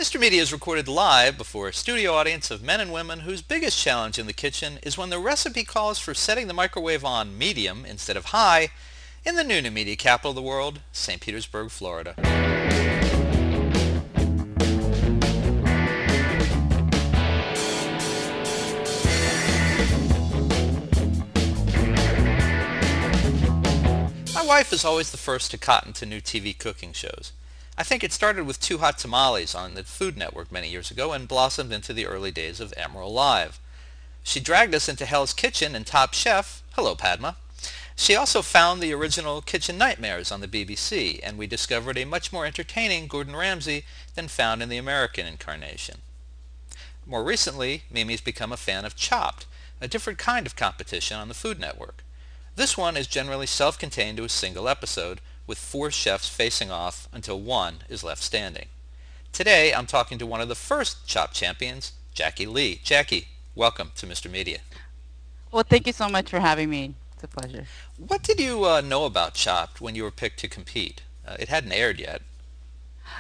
Mr. Media is recorded live before a studio audience of men and women whose biggest challenge in the kitchen is when the recipe calls for setting the microwave on medium instead of high in the new media capital of the world, St. Petersburg, Florida. My wife is always the first to cotton to new TV cooking shows. I think it started with Too Hot Tamales on the Food Network many years ago and blossomed into the early days of Emerald Live. She dragged us into Hell's Kitchen and Top Chef. Hello, Padma. She also found the original Kitchen Nightmares on the BBC, and we discovered a much more entertaining Gordon Ramsay than found in the American incarnation. More recently, Mimi's become a fan of Chopped, a different kind of competition on the Food Network. This one is generally self-contained to a single episode, with 4 chefs facing off until one is left standing. Today, I'm talking to one of the first Chopped champions, Jackie Lee. Jackie, welcome to Mr. Media. Well, thank you so much for having me. It's a pleasure. What did you know about Chopped when you were picked to compete? It hadn't aired yet.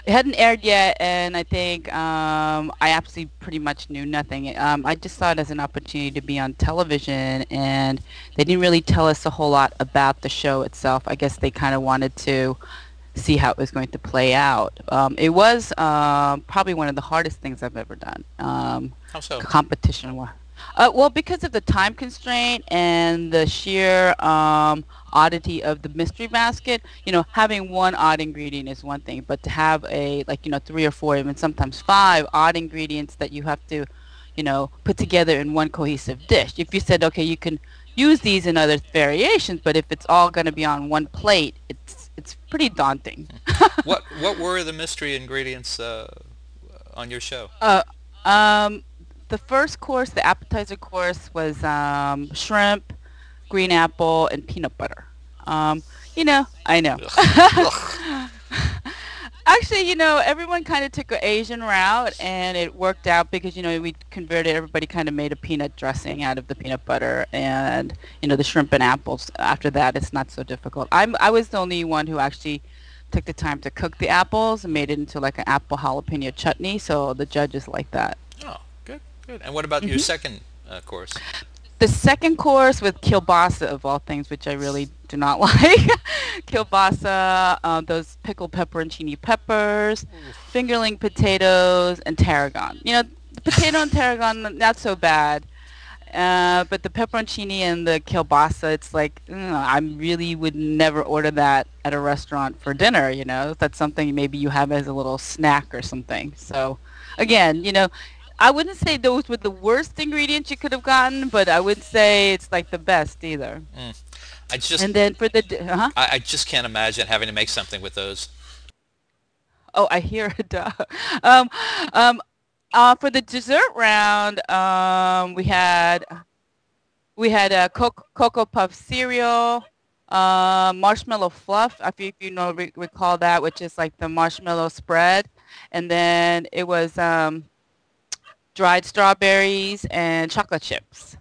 It hadn't aired yet, and I think I absolutely pretty much knew nothing. I just saw it as an opportunity to be on television, and they didn't really tell us a whole lot about the show itself. I guess they kind of wanted to see how it was going to play out. It was probably one of the hardest things I've ever done, How so? competition. Well, because of the time constraint and the sheer oddity of the mystery basket, having one odd ingredient is one thing, but to have like, 3 or 4, even sometimes 5 odd ingredients that you have to, put together in one cohesive dish. If you said, okay, you can use these in other variations, but if it's all going to be on one plate, it's pretty daunting. What were the mystery ingredients on your show? Uh, um, the first course, the appetizer course, was shrimp, green apple, and peanut butter. I know. Ugh. Actually, everyone kind of took an Asian route, and it worked out because, we converted, everybody kind of made a peanut dressing out of the peanut butter and, the shrimp and apples. After that, it's not so difficult. I was the only one who actually took the time to cook the apples and made it into like an apple jalapeno chutney, so the judges like that. Oh, good, good. And what about your hmm second course? The second course with kielbasa of all things, which I really do not like. Kielbasa, those pickled pepperoncini peppers, Oof. fingerling potatoes, and tarragon. The potato and tarragon, not so bad. But the pepperoncini and the kielbasa, it's like, I really would never order that at a restaurant for dinner, That's something maybe you have as a little snack or something. So, again, I wouldn't say those were the worst ingredients you could have gotten, but I would say it's like the best either. Mm. I just And then for the, I just can't imagine having to make something with those. oh, I hear it. Um, um, for the dessert round, we had a cocoa puff cereal, marshmallow fluff. If you recall that, which is like the marshmallow spread, and then it was dried strawberries and chocolate chips.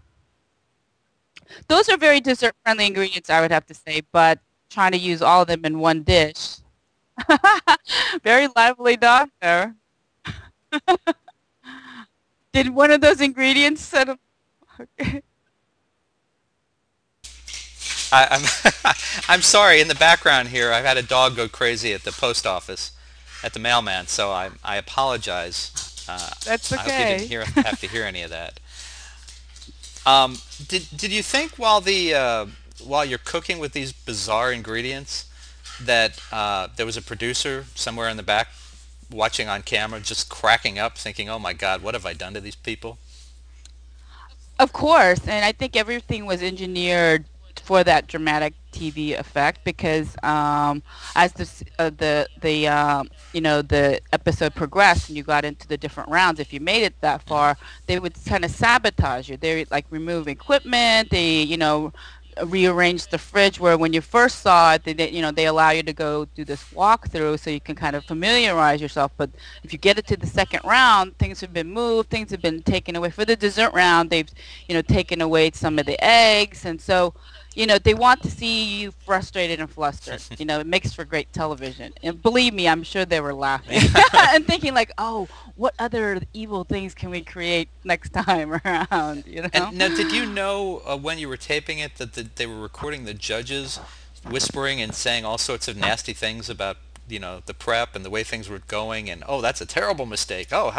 Those are very dessert friendly ingredients, I would have to say, but trying to use all of them in one dish. Very lively dog there. Did one of those ingredients set up? Okay. I'm I'm sorry. In the background here, I've had a dog go crazy at the post office, at the mailman. So I apologize. That's I hope you didn't okay. have to hear any of that. Um, did you think while you're cooking with these bizarre ingredients that there was a producer somewhere in the back watching on camera, just cracking up, thinking, "Oh my God, what have I done to these people?" Of course, and I think everything was engineered for that dramatic TV effect because as the episode progressed and you got into the different rounds, if you made it that far, they would kind of sabotage you. They would like remove equipment. They rearrange the fridge where when you first saw it, they allow you to go do this walkthrough so you can kind of familiarize yourself. But if you get it to the second round, things have been moved, things have been taken away. For the dessert round, they've taken away some of the eggs, and so they want to see you frustrated and flustered. It makes for great television. And believe me, I'm sure they were laughing and thinking like, oh, what other evil things can we create next time around, And now, did you know when you were taping it that they were recording the judges whispering and saying all sorts of nasty things about the prep and the way things were going, and oh, that's a terrible mistake. Oh,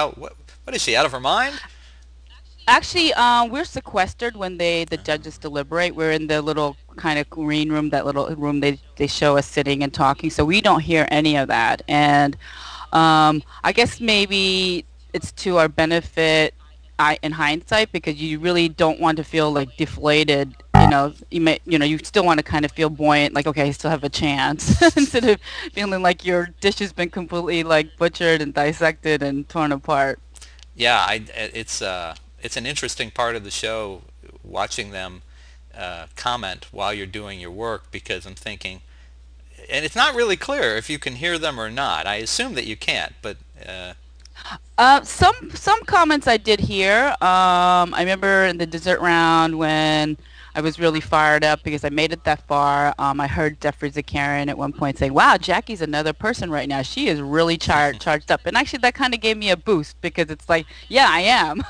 what is she out of her mind? Actually, we're sequestered when the judges deliberate. We're in the little kind of green room, that little room they show us sitting and talking, so we don't hear any of that. And I guess maybe it's to our benefit, in hindsight, because you really don't want to feel like deflated. You still want to kind of feel buoyant, like, okay, I still have a chance, instead of feeling like your dish has been completely like butchered and dissected and torn apart. Yeah, it's an interesting part of the show watching them comment while you're doing your work, because I'm thinking, and it's not really clear if you can hear them or not. I assume that you can't, but Some comments I did hear. I remember in the dessert round when I was really fired up because I made it that far. I heard Jeffrey Zakarian at one point saying, "Wow, Jackie's another person right now. She is really charged up." And actually, that kind of gave me a boost because it's like, yeah, I am.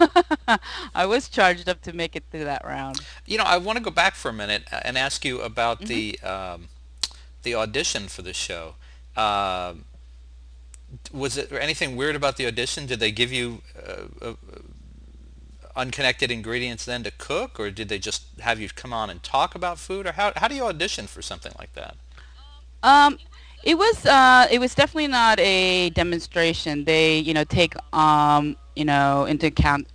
I was charged up to make it through that round. I want to go back for a minute and ask you about hmm the audition for the show. Uh, was it anything weird about the audition? Did they give you unconnected ingredients then to cook, or did they just have you come on and talk about food, or how do you audition for something like that? Um, it was definitely not a demonstration. They, take into account,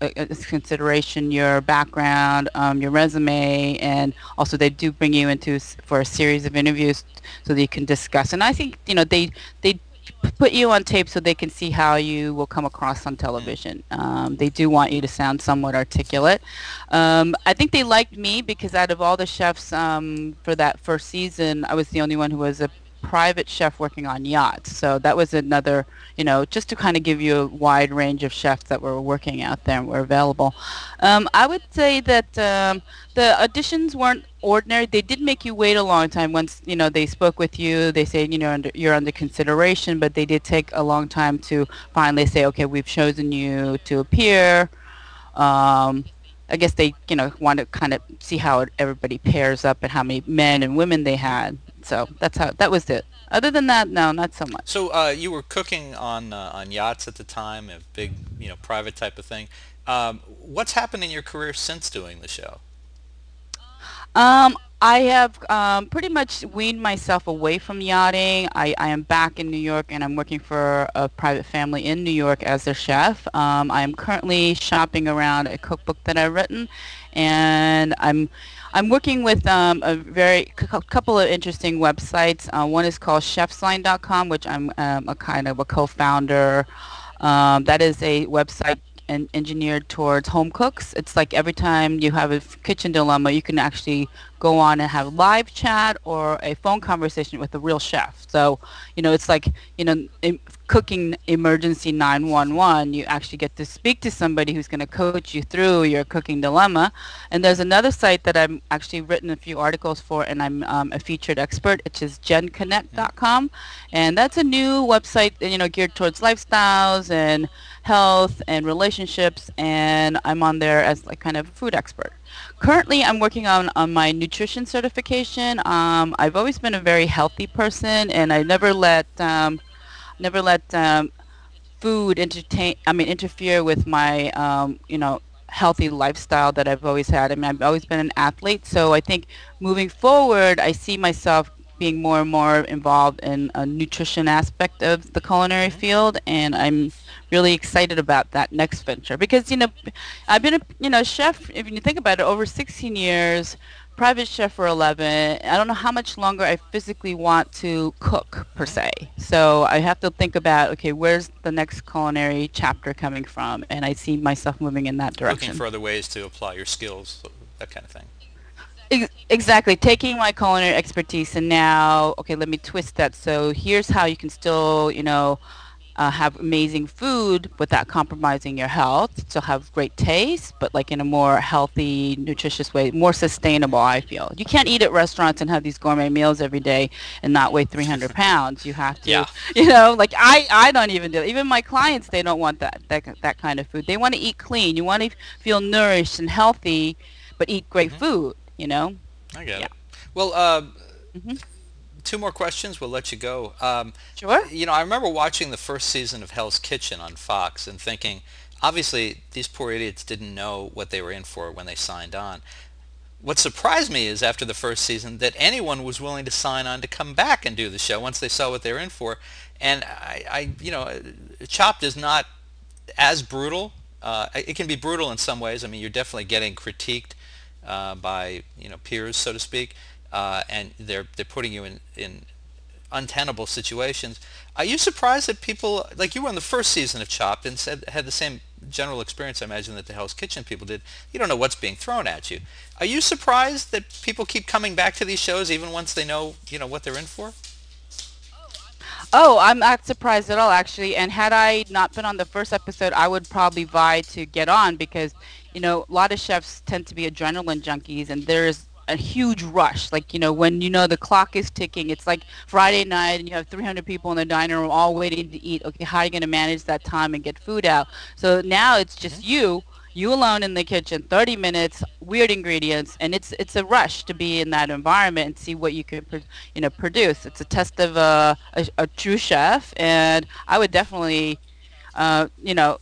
consideration your background, your resume, and also they do bring you for a series of interviews so that you can discuss. And I think, they put you on tape so they can see how you will come across on Mm. television. They do want you to sound somewhat articulate. I think they liked me because out of all the chefs, for that first season, I was the only one who was a private chef working on yachts. So that was another, just to kind of give you a wide range of chefs that were working out there and were available. I would say that the auditions weren't ordinary. They did make you wait a long time. Once they spoke with you, they say you're under consideration, but they did take a long time to finally say, okay, we've chosen you to appear. Um, I guess they want to kind of see how everybody pairs up and how many men and women they had. So that was it. Other than that, no, not so much. So you were cooking on yachts at the time, a big private type of thing. What's happened in your career since doing the show? I have pretty much weaned myself away from yachting. I am back in New York and I'm working for a private family in New York as their chef. I am currently shopping around a cookbook that I've written, and I'm working with couple of interesting websites. One is called chefsline.com, which I'm a kind of a co-founder. That is a website engineered towards home cooks. It's like every time you have a kitchen dilemma, you can actually go on and have live chat or a phone conversation with a real chef. So, it's like, cooking emergency 911. You actually get to speak to somebody who's going to coach you through your cooking dilemma. And there's another site that I'm actually written a few articles for, and I'm a featured expert, which is genconnect.com. And that's a new website, geared towards lifestyles and health and relationships, and I'm on there as like kind of a food expert. Currently, I'm working on my nutrition certification. I've always been a very healthy person, and I never let food interfere with my healthy lifestyle that I've always had. I mean, I've always been an athlete, so I think moving forward, I see myself being more and more involved in a nutrition aspect of the culinary Hmm. field, and I'm really excited about that next venture because I've been a chef. If you think about it, over 16 years, private chef for 11. I don't know how much longer I physically want to cook per Hmm. se. So I have to think about, okay, where's the next culinary chapter coming from? And I see myself moving in that Looking direction. for other ways to apply your skills, that kind of thing. Exactly. Taking my culinary expertise and now, okay, let me twist that. So here's how you can still, have amazing food without compromising your health, still have great taste, but like in a more healthy, nutritious way, more sustainable, I feel. You can't eat at restaurants and have these gourmet meals every day and not weigh 300 pounds. You have to, Yeah. like I don't even do it. Even my clients, they don't want that kind of food. They want to eat clean. You want to feel nourished and healthy, but eat great Hmm. food. I get Yeah. it. Well, Hmm. two more questions. We'll let you go. Sure. I remember watching the first season of Hell's Kitchen on Fox and thinking, obviously, these poor idiots didn't know what they were in for when they signed on. What surprised me is after the first season that anyone was willing to sign on to come back and do the show once they saw what they were in for. And Chopped is not as brutal. It can be brutal in some ways. I mean, you're definitely getting critiqued by peers, so to speak, and they're putting you in untenable situations. Are you surprised that people like you were on the first season of Chopped and said had the same general experience I imagine that the Hell's Kitchen people did? You don't know what's being thrown at you. Are you surprised that people keep coming back to these shows even once they know what they're in for? Oh, I'm not surprised at all, actually. And had I not been on the first episode, I would probably vie to get on because, a lot of chefs tend to be adrenaline junkies, and there's a huge rush. Like, when the clock is ticking, it's like Friday night and you have 300 people in the dining room all waiting to eat. Okay, how are you going to manage that time and get food out? So now it's Hmm. just you alone in the kitchen, 30 minutes, weird ingredients, and it's a rush to be in that environment and see what you can produce. It's a test of a true chef, and I would definitely, uh, you know,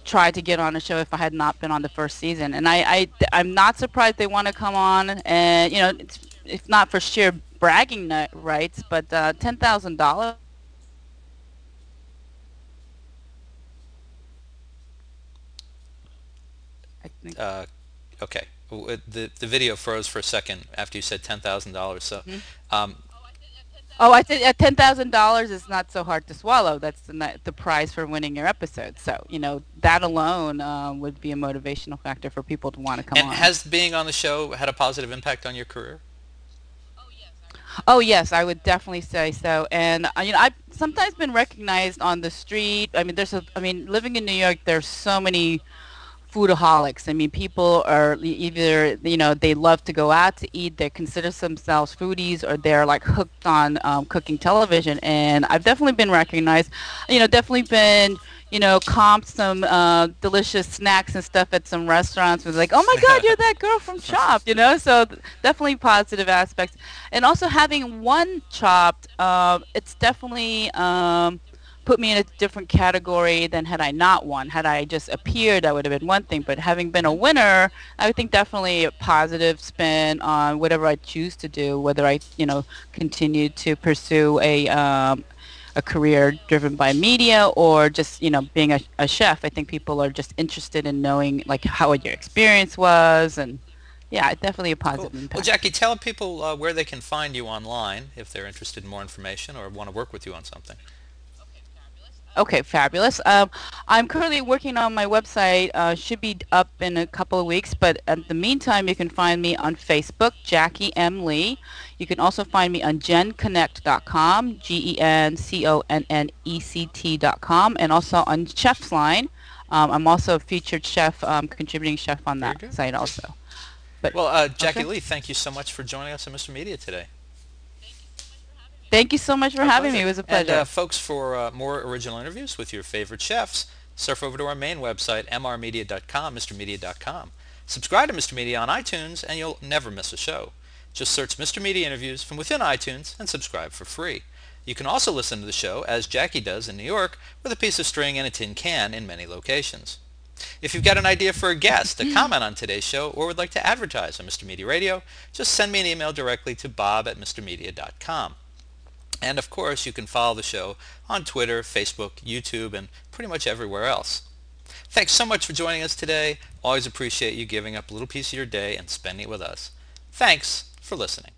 try to get on a show if I had not been on the first season. And I'm not surprised they want to come on, and it's if not for sheer bragging rights, but $10,000. I think. Uh, okay. The video froze for a second after you said $10,000. So, Mhm. um, Oh, I think $10,000 is not so hard to swallow. That's the prize for winning your episode. So that alone would be a motivational factor for people to want to come and on. has being on the show had a positive impact on your career? Oh yes, I would definitely say so. And I've sometimes been recognized on the street. I mean, living in New York, there's so many foodaholics. I mean, people are either, they love to go out to eat, they consider themselves foodies, or they're like hooked on cooking television. And I've definitely been recognized, definitely been, comped some delicious snacks and stuff at some restaurants. Was like, oh my God, you're that girl from Chopped, So definitely positive aspects. And also having one Chopped, it's definitely put me in a different category than had I not won. Had I just appeared, that would have been one thing. But having been a Hmm. winner, I would think definitely a positive spin on whatever I choose to do, whether I, continue to pursue a career driven by media or just, being a chef. I think people are just interested in knowing like how your experience was, and yeah, definitely a Cool. positive Well, impact. Jackie, tell people where they can find you online if they're interested in more information or want to work with you on something. Okay, fabulous. I'm currently working on my website. Should be up in a couple of weeks, but in the meantime, you can find me on Facebook, Jackie M. Lee. You can also find me on genconnect.com, GENCONNECT.com, and also on Chef's Line. I'm also a featured chef, contributing chef on Very that good. site also. But Well, Jackie okay. Lee, thank you so much for joining us on Mr. Media today. Thank you so much for Our having me. pleasure. It was a And pleasure. folks, for more original interviews with your favorite chefs, surf over to our main website, mrmedia.com, mrmedia.com. Subscribe to Mr. Media on iTunes, and you'll never miss a show. Just search Mr. Media interviews from within iTunes and subscribe for free. You can also listen to the show, as Jackie does in New York, with a piece of string and a tin can in many locations. If you've got an idea for a guest, a comment on today's show, or would like to advertise on Mr. Media Radio, just send me an email directly to bob@mrmedia.com. And of course, you can follow the show on Twitter, Facebook, YouTube, and pretty much everywhere else. Thanks so much for joining us today. Always appreciate you giving up a little piece of your day and spending it with us. Thanks for listening.